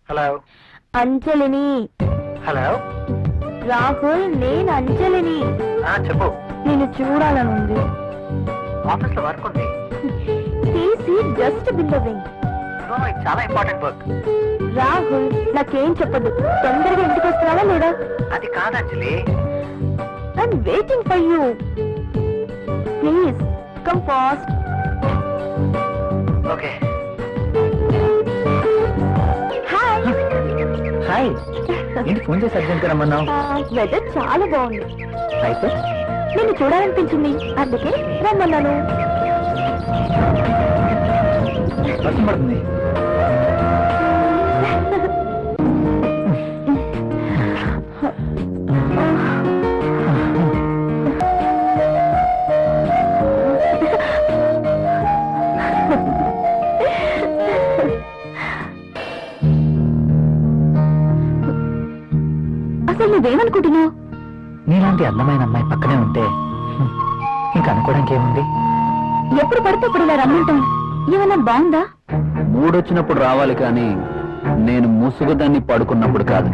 Hello అంజలిని. Hello. Rahul, నేను అంజలిని. చెప్పు. నేను చూడాలనుంది. ఆఫీస్ లో వర్క్ ఉంది. తీసి జస్ట్ బిల్లవింగ్. ఇది చాలా ఇంపార్టెంట్ వర్క్. రాహుల్, నాకేం చెప్పదు. తొందరగా ఇంటికి వస్తున్నావా లేదా? అది కాదు Anjali. I'm waiting for you. Please come fast. Okay. Hi. Hi. ఏంటి ఫోన్ చేసి అర్జెంట్ రమ్మన్నావు? వెదర్ చాలా బాగుంది. అయితే నిన్ను చూడాలనిపించింది, అందుకే రమ్మన్నాను. వర్షం పడుతుంది. అసలు నువ్వేమనుకుంటున్నావు? నీలాంటి అందమైన అమ్మాయి పక్కనే ఉంటే ఇంకా అనుకోవడానికి ఏముంది? ఎప్పుడు పడితే అప్పుడు ఇలా రమ్మంటాం. ఏమన్నా బాగుందా? మూడొచ్చినప్పుడు రావాలి కానీ నేను ముసుగుదాన్ని పడుకున్నప్పుడు కాదు.